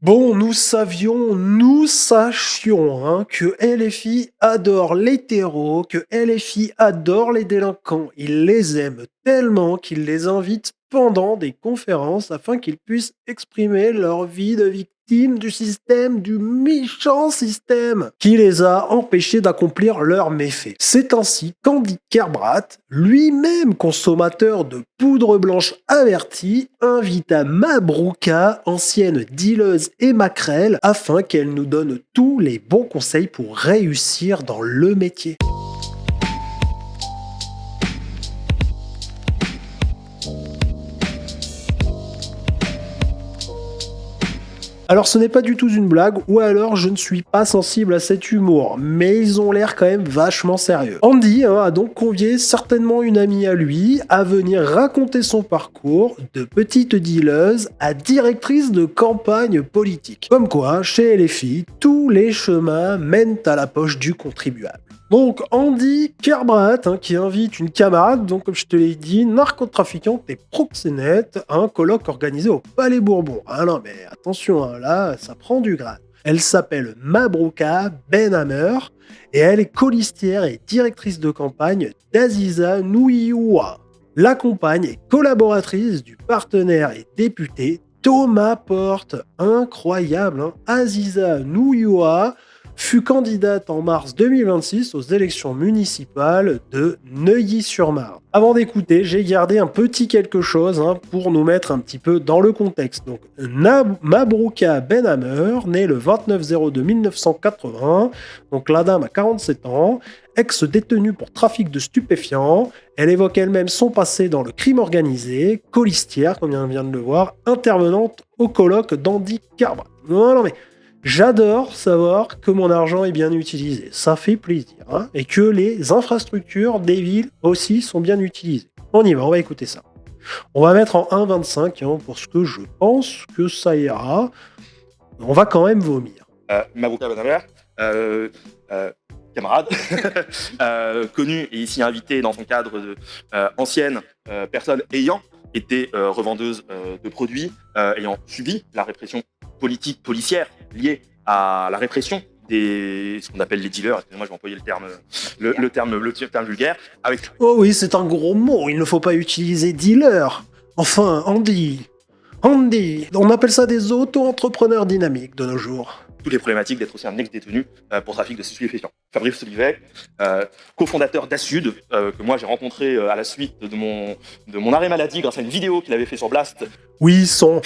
Bon, nous sachions hein, que LFI adore l'hétéro, que LFI adore les délinquants. Il les aime tellement qu'il les invite pendant des conférences afin qu'ils puissent exprimer leur vie de victime du système, du méchant système qui les a empêchés d'accomplir leurs méfaits. C'est ainsi qu'Andy Kerbrat, lui-même consommateur de poudre blanche averti, invita Mabrouka, ancienne dealeuse et maquerelle, afin qu'elle nous donne tous les bons conseils pour réussir dans le métier. Alors ce n'est pas du tout une blague, ou alors je ne suis pas sensible à cet humour, mais ils ont l'air quand même vachement sérieux. Andy a donc convié certainement une amie à lui à venir raconter son parcours de petite dealeuse à directrice de campagne politique. Comme quoi, chez LFI, tous les chemins mènent à la poche du contribuable. Donc Andy Kerbrat qui invite une camarade, donc comme je te l'ai dit, narcotrafiquante et proxénète à un colloque organisé au Palais Bourbon. Ah non mais attention, là ça prend du grade. Elle s'appelle Mabrouka Benhammer et elle est colistière et directrice de campagne d'Aziza Nouioua. La compagne est collaboratrice du partenaire et député Thomas Porte. Incroyable, Aziza Nouioua fut candidate en mars 2026 aux élections municipales de Neuilly-sur-Marne. Avant d'écouter, j'ai gardé un petit quelque chose pour nous mettre un petit peu dans le contexte. Donc, Mabrouka Benhammer, née le 29/02/1980, donc la dame a 47 ans, ex-détenue pour trafic de stupéfiants. Elle évoque elle-même son passé dans le crime organisé, colistière, comme on vient de le voir, intervenante au colloque d'Andy Kerbrat. Non mais j'adore savoir que mon argent est bien utilisé. Ça fait plaisir. Et que les infrastructures des villes aussi sont bien utilisées. On y va, on va écouter ça. On va mettre en 1,25 pour ce que je pense que ça ira. On va quand même vomir. Mabrouka Benhammer, camarade, connu et ici invité dans son cadre de ancienne personne ayant été revendeuse de produits, ayant subi la répression politique, policière liée à la répression ce qu'on appelle les dealers, excusez-moi je vais employer le terme vulgaire, avec... Oh oui, c'est un gros mot, il ne faut pas utiliser dealer. Enfin, Andy, on appelle ça des auto-entrepreneurs dynamiques de nos jours. Toutes les problématiques d'être aussi un ex-détenu pour trafic de stupéfiants. Fabrice Olivet, cofondateur d'Assud, que moi j'ai rencontré à la suite de mon arrêt maladie grâce à une vidéo qu'il avait fait sur Blast. Oui, son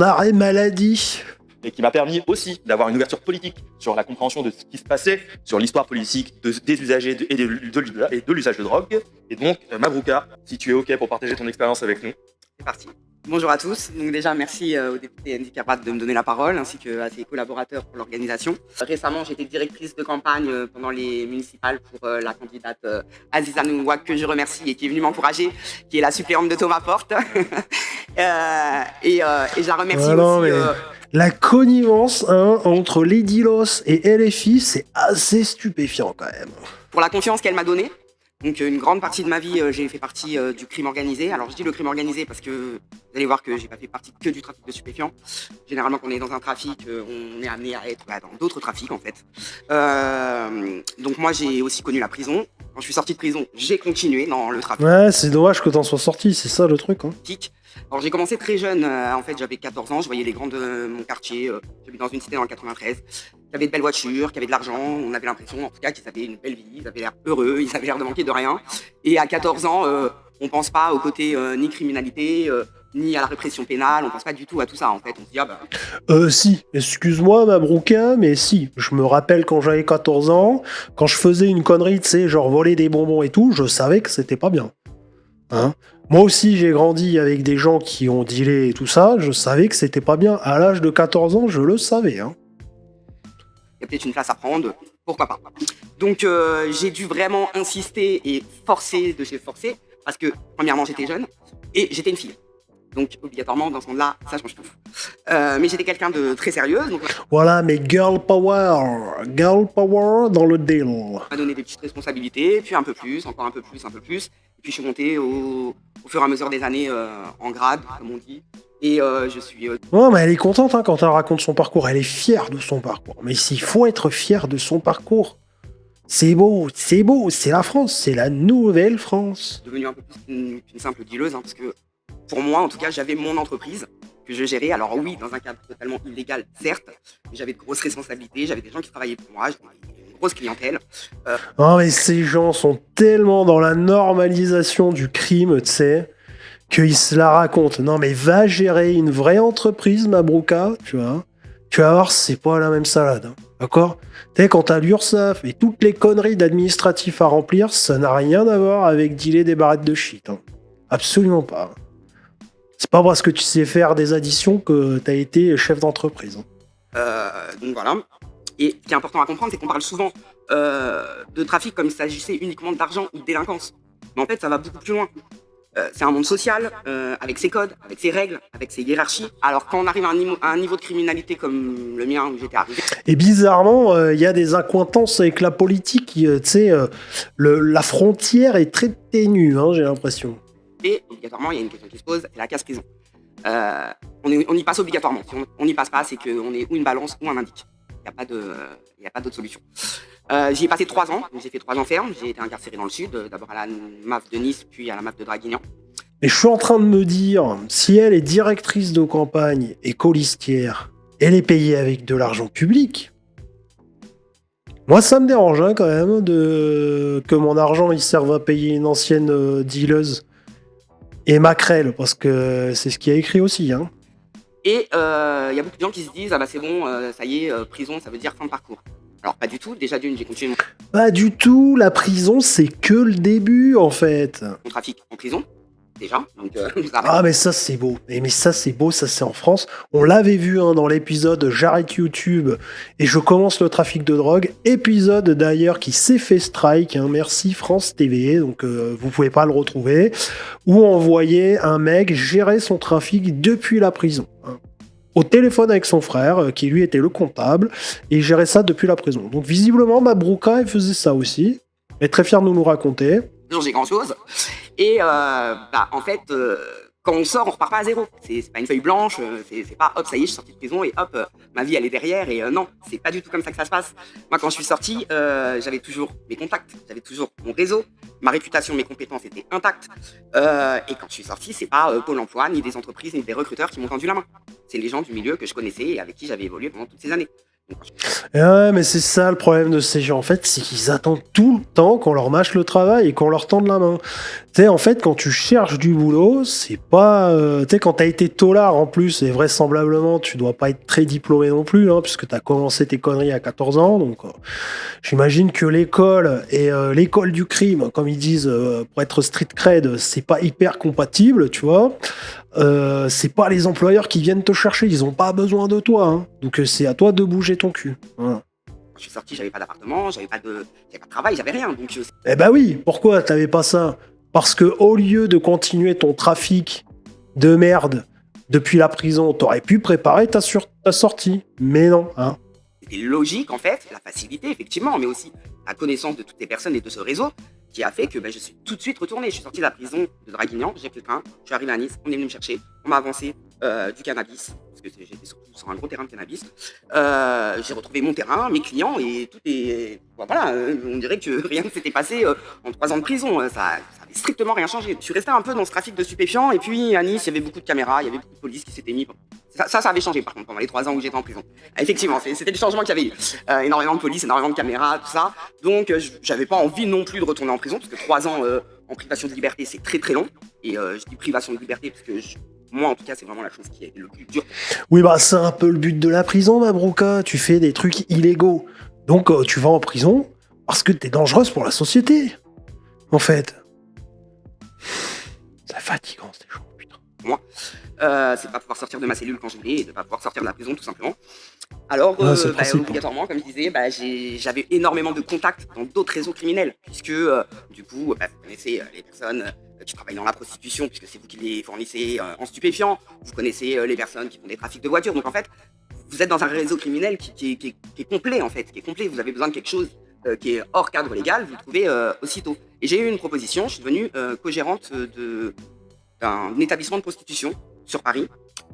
arrêt maladie. Et qui m'a permis aussi d'avoir une ouverture politique sur la compréhension de ce qui se passait, sur l'histoire politique des usagers et de l'usage de drogue. Et donc, Mabrouka, si tu es OK pour partager ton expérience avec nous. C'est parti. Bonjour à tous. Donc déjà, merci au député Andy Kerbrat de me donner la parole, ainsi qu'à ses collaborateurs pour l'organisation. Récemment, j'étais directrice de campagne pendant les municipales pour la candidate Aziza Nouioua, que je remercie et qui est venue m'encourager, qui est la suppléante de Thomas Porte. Et je la remercie aussi... La connivence entre les Dilos et LFI, c'est assez stupéfiant quand même. Pour la confiance qu'elle m'a donnée. Donc une grande partie de ma vie, j'ai fait partie du crime organisé. Alors je dis le crime organisé parce que vous allez voir que j'ai pas fait partie que du trafic de stupéfiants. Généralement quand on est dans un trafic, on est amené à être dans d'autres trafics en fait. Donc moi j'ai aussi connu la prison. Quand je suis sorti de prison, j'ai continué dans le trafic. Ouais, c'est dommage que t'en sois sorti, c'est ça le truc. Alors j'ai commencé très jeune, en fait j'avais 14 ans, je voyais les grands de mon quartier, j'habitais dans une cité dans le 93, qui avaient de belles voitures, qui avaient de l'argent, on avait l'impression en tout cas qu'ils avaient une belle vie, ils avaient l'air heureux, ils avaient l'air de manquer de rien. Et à 14 ans, on pense pas au côté ni criminalité, ni à la répression pénale, on pense pas du tout à tout ça en fait, on se dit si, excuse-moi Mabrouka, mais si, je me rappelle quand j'avais 14 ans, quand je faisais une connerie, tu sais, genre voler des bonbons et tout, je savais que c'était pas bien. Moi aussi, j'ai grandi avec des gens qui ont dealé et tout ça, je savais que c'était pas bien. À l'âge de 14 ans, je le savais. Il y a peut-être une place à prendre, pourquoi pas. Donc j'ai dû vraiment insister et forcer de chez forcer, parce que premièrement j'étais jeune et j'étais une fille. Donc, obligatoirement, dans ce monde-là, ça change tout. Mais j'étais quelqu'un de très sérieuse, donc Voilà, mais girl power dans le deal. on m'a donné des petites responsabilités, puis un peu plus, encore un peu plus, un peu plus. Et puis, je suis monté au fur et à mesure des années en grade, comme on dit. Et je suis Non, mais elle est contente hein, quand elle raconte son parcours. Elle est fière de son parcours. Mais s'il faut être fier de son parcours, c'est beau, c'est la France, c'est la nouvelle France. devenu un peu plus qu'une simple dealeuse, hein, parce que pour moi, en tout cas, j'avais mon entreprise que je gérais. Alors oui, dans un cadre totalement illégal, certes, mais j'avais de grosses responsabilités, j'avais des gens qui travaillaient pour moi, j'avais une grosse clientèle. Non, mais ces gens sont tellement dans la normalisation du crime, tu sais, qu'ils se la racontent. Non, mais va gérer une vraie entreprise, Mabrouka, tu vois. Tu vas voir, c'est pas la même salade, hein, d'accord? Tu sais, quand t'as l'URSSAF et toutes les conneries d'administratifs à remplir, ça n'a rien à voir avec dealer des barrettes de shit. Hein. Absolument pas. C'est pas parce que tu sais faire des additions que t'as été chef d'entreprise. Hein. Donc voilà. Et ce qui est important à comprendre, c'est qu'on parle souvent de trafic comme s'il s'agissait uniquement d'argent ou de délinquance. Mais en fait, ça va beaucoup plus loin. C'est un monde social, avec ses codes, avec ses règles, avec ses hiérarchies. Alors quand on arrive à un niveau de criminalité comme le mien, où j'étais arrivé, Et bizarrement, il y a des accointances avec la politique. Tu sais, la frontière est très ténue, hein, j'ai l'impression. et obligatoirement, il y a une question qui se pose, c'est la case prison. On y passe obligatoirement. Si on n'y passe pas, c'est qu'on est ou une balance ou un indique. Il n'y a pas d'autre solution. J'y ai passé 3 ans. J'ai fait 3 ans ferme. J'ai été incarcéré dans le sud, d'abord à la MAF de Nice, puis à la MAF de Draguignan. Et je suis en train de me dire, si elle est directrice de campagne et colistière, elle est payée avec de l'argent public. Moi, ça me dérange hein, quand même que mon argent il serve à payer une ancienne dealeuse et Macrel, parce que c'est ce qu'il y a écrit aussi. Hein. Et il y a beaucoup de gens qui se disent, ah bah c'est bon, ça y est, prison, ça veut dire fin de parcours. Alors pas du tout. Déjà d'une, j'ai continué Pas du tout, la prison c'est que le début en fait. mon trafic en prison, déjà. Donc Ah mais ça c'est beau, mais ça c'est beau, ça c'est en France. On l'avait vu hein, dans l'épisode J'arrête YouTube et je commence le trafic de drogue. Épisode d'ailleurs qui s'est fait strike, hein, merci France TV, donc vous pouvez pas le retrouver. Où on voyait un mec gérer son trafic depuis la prison. Hein, au téléphone avec son frère, qui lui était le comptable, et il gérait ça depuis la prison. Donc visiblement Mabrouka elle faisait ça aussi. Elle est très fière de nous raconter. j'ai grand chose. Et en fait, quand on sort, on repart pas à zéro. C'est pas une feuille blanche, c'est pas hop, ça y est, je suis sorti de prison et hop, ma vie elle est derrière. Et non, c'est pas du tout comme ça que ça se passe. Moi, quand je suis sorti, j'avais toujours mes contacts, j'avais toujours mon réseau, ma réputation, mes compétences étaient intactes. Et quand je suis sorti, c'est pas Pôle emploi, ni des entreprises, ni des recruteurs qui m'ont tendu la main. C'est les gens du milieu que je connaissais et avec qui j'avais évolué pendant toutes ces années. Ouais, mais c'est ça le problème de ces gens, en fait, c'est qu'ils attendent tout le temps qu'on leur mâche le travail et qu'on leur tende la main. Tu sais, en fait, quand tu cherches du boulot, c'est pas... tu sais, quand t'as été tolard en plus, et vraisemblablement, tu dois pas être très diplômé non plus, hein, puisque t'as commencé tes conneries à 14 ans, donc j'imagine que l'école et l'école du crime, comme ils disent, pour être street cred, c'est pas hyper compatible, tu vois. C'est pas les employeurs qui viennent te chercher, ils ont pas besoin de toi, hein. Donc c'est à toi de bouger ton cul. Voilà. Quand je suis sorti, j'avais pas d'appartement, j'avais pas de travail, j'avais rien. Donc Eh ben oui, pourquoi t'avais pas ça? Parce que au lieu de continuer ton trafic de merde depuis la prison, t'aurais pu préparer ta sortie. Mais non, hein. c'était logique en fait, la facilité effectivement, mais aussi la connaissance de toutes les personnes et de ce réseau qui a fait que je suis tout de suite retourné. Je suis sorti de la prison de Draguignan, j'ai pris le train, je suis arrivé à Nice, on est venu me chercher, on m'a avancé du cannabis, parce que j'étais surtout sur un gros terrain de cannabis. J'ai retrouvé mon terrain, mes clients et tout est... Voilà, on dirait que rien ne s'était passé en 3 ans de prison, ça avait strictement rien changé. Je suis resté un peu dans ce trafic de stupéfiants et puis à Nice, il y avait beaucoup de caméras, il y avait beaucoup de police qui s'étaient mis... Ça avait changé par contre pendant les 3 ans où j'étais en prison. Effectivement, c'était le changement qu'il y avait eu. Énormément de police, énormément de caméras, tout ça. Donc j'avais pas envie non plus de retourner en prison, parce que 3 ans en privation de liberté, c'est très très long. Et je dis privation de liberté parce que moi en tout cas, c'est vraiment la chose qui est le plus dur. Oui, bah c'est un peu le but de la prison, Mabrouka. Tu fais des trucs illégaux. Donc tu vas en prison parce que t'es dangereuse pour la société. En fait. C'est fatigant ces gens, putain. Moi, c'est pas pouvoir sortir de ma cellule quand je voulais et de pas pouvoir sortir de la prison tout simplement. Alors, c'est le principe, obligatoirement, comme je disais, j'avais énormément de contacts dans d'autres réseaux criminels, puisque du coup, vous connaissez les personnes qui travaillent dans la prostitution, puisque c'est vous qui les fournissez en stupéfiants. Vous connaissez les personnes qui font des trafics de voitures. Donc en fait, vous êtes dans un réseau criminel qui est complet en fait, qui est complet. Vous avez besoin de quelque chose qui est hors cadre légal, vous le trouvez aussitôt. Et j'ai eu une proposition, je suis devenue co-gérante d'un établissement de prostitution sur Paris.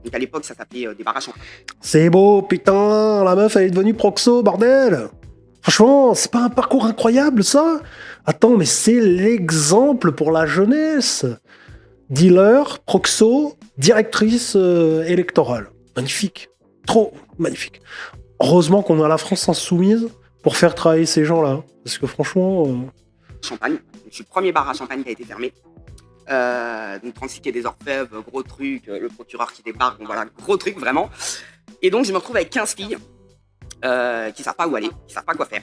Donc à l'époque, ça s'appelait des bars à champagne. C'est beau, putain, la meuf, elle est devenue proxo, bordel. Franchement, c'est pas un parcours incroyable, ça? Attends, mais c'est l'exemple pour la jeunesse. Dealer, proxo, directrice électorale. Magnifique. Trop magnifique. Heureusement qu'on a la France insoumise pour faire travailler ces gens-là. Parce que franchement... Champagne. Je suis le premier bar à Champagne qui a été fermé. Donc 36 quai des Orfèvres, gros truc, le procureur qui débarque, donc voilà, gros truc vraiment. Et donc je me retrouve avec 15 filles qui savent pas où aller, qui savent pas quoi faire,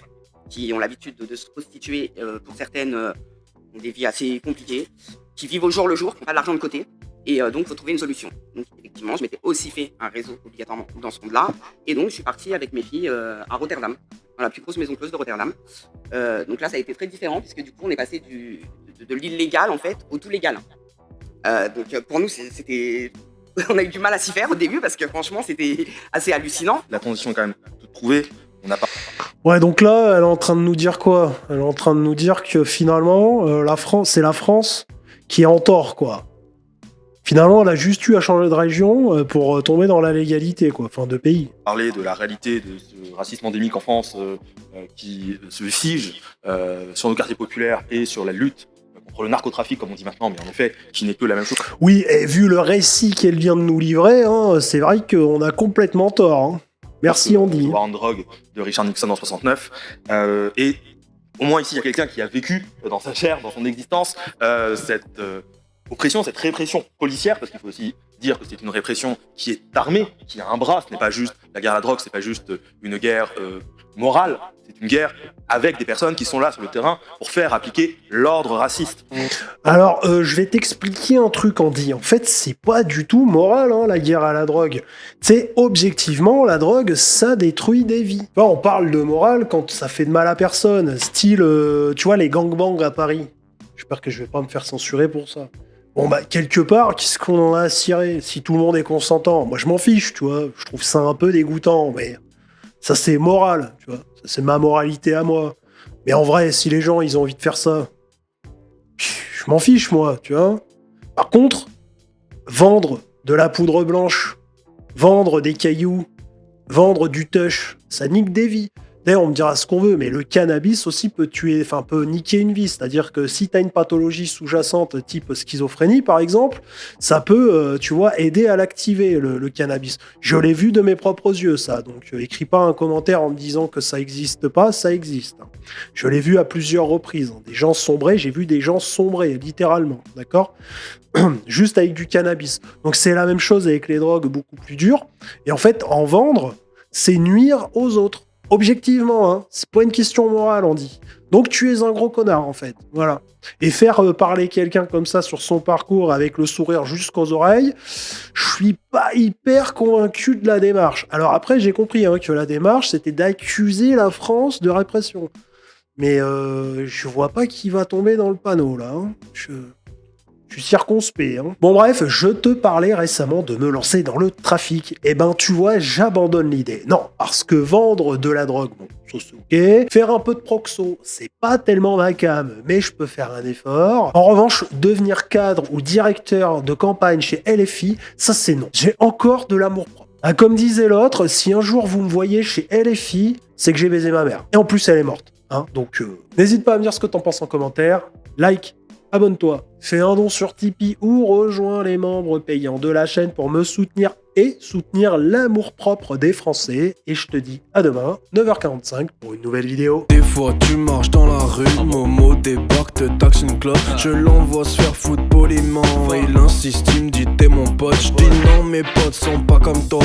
qui ont l'habitude de se prostituer, pour certaines ont des vies assez compliquées, qui vivent au jour le jour, qui n'ont pas d'argent de côté. Et donc, il faut trouver une solution. Donc, effectivement, je m'étais aussi fait un réseau obligatoirement dans ce monde-là. Et donc, je suis parti avec mes filles à Rotterdam, dans la plus grosse maison close de Rotterdam. Donc là, ça a été très différent, puisque du coup, on est passé de l'illégal, en fait, au tout légal. Donc, pour nous, c'était... on a eu du mal à s'y faire au début, parce que franchement, c'était assez hallucinant. La condition est quand même toute trouvée. On n'a pas... Ouais, donc là, elle est en train de nous dire quoi? Elle est en train de nous dire que finalement, la France, c'est la France qui est en tort, quoi. Finalement, elle a juste eu à changer de région pour tomber dans la légalité, quoi. Enfin, de pays. Parler de la réalité de ce racisme endémique en France qui se fige sur nos quartiers populaires et sur la lutte contre le narcotrafic, comme on dit maintenant, mais en effet, qui n'est que la même chose. Oui, et vu le récit qu'elle vient de nous livrer, hein, c'est vrai qu'on a complètement tort. Hein. Merci, Andy. War on Drug de Richard Nixon en 69. Et au moins ici, il y a quelqu'un qui a vécu dans sa chair, dans son existence, cette oppression, cette répression policière, parce qu'il faut aussi dire que c'est une répression qui est armée, qui a un bras. Ce n'est pas juste la guerre à la drogue, c'est pas juste une guerre morale, c'est une guerre avec des personnes qui sont là sur le terrain pour faire appliquer l'ordre raciste. Alors, je vais t'expliquer un truc, Andy. En fait, c'est pas du tout moral, hein, la guerre à la drogue. Tu sais, objectivement, la drogue, ça détruit des vies. Enfin, on parle de morale quand ça fait de mal à personne. Style, tu vois, les gangbangs à Paris. J'espère que je vais pas me faire censurer pour ça. Bon, bah, quelque part, qu'est-ce qu'on en a à cirer si tout le monde est consentant? Moi, je m'en fiche, tu vois. Je trouve ça un peu dégoûtant, mais ça, c'est moral, tu vois. Ça, c'est ma moralité à moi. Mais en vrai, si les gens, ils ont envie de faire ça, je m'en fiche, moi, tu vois. Par contre, vendre de la poudre blanche, vendre des cailloux, vendre du tush, ça nique des vies. D'ailleurs, on me dira ce qu'on veut, mais le cannabis aussi peut peut niquer une vie. C'est-à-dire que si tu as une pathologie sous-jacente type schizophrénie, par exemple, ça peut, tu vois, aider à l'activer, le cannabis. Je l'ai vu de mes propres yeux, ça. Donc, écris pas un commentaire en me disant que ça existe pas, ça existe. Je l'ai vu à plusieurs reprises. Des gens sombrés, j'ai vu des gens sombrer, littéralement, d'accord ? Juste avec du cannabis. Donc, c'est la même chose avec les drogues beaucoup plus dures. Et en fait, en vendre, c'est nuire aux autres. Objectivement, hein, c'est pas une question morale, on dit. Donc tu es un gros connard, en fait. Voilà. Et faire parler quelqu'un comme ça sur son parcours avec le sourire jusqu'aux oreilles, je suis pas hyper convaincu de la démarche. Alors après, j'ai compris hein, que la démarche, c'était d'accuser la France de répression. Mais je vois pas qui va tomber dans le panneau, là. Hein. Je suis circonspect. Hein. Bon bref, je te parlais récemment de me lancer dans le trafic. Eh ben tu vois, j'abandonne l'idée. Non, parce que vendre de la drogue, bon, ça c'est ok. Faire un peu de proxo, c'est pas tellement ma came, mais je peux faire un effort. En revanche, devenir cadre ou directeur de campagne chez LFI, ça c'est non. J'ai encore de l'amour propre. Ah, comme disait l'autre, si un jour vous me voyez chez LFI, c'est que j'ai baisé ma mère. Et en plus, elle est morte. Hein. Donc n'hésite pas à me dire ce que t'en penses en commentaire. Like, abonne-toi, fais un don sur Tipeee ou rejoins les membres payants de la chaîne pour me soutenir et soutenir l'amour-propre des Français. Et je te dis à demain, 9h45 pour une nouvelle vidéo. Des fois tu marches dans la rue, Momo débarque, te taxe une clope. Je l'envoie se faire foutre poliment. Il insiste, il me dit t'es mon pote. Je dis non, mes potes sont pas comme toi.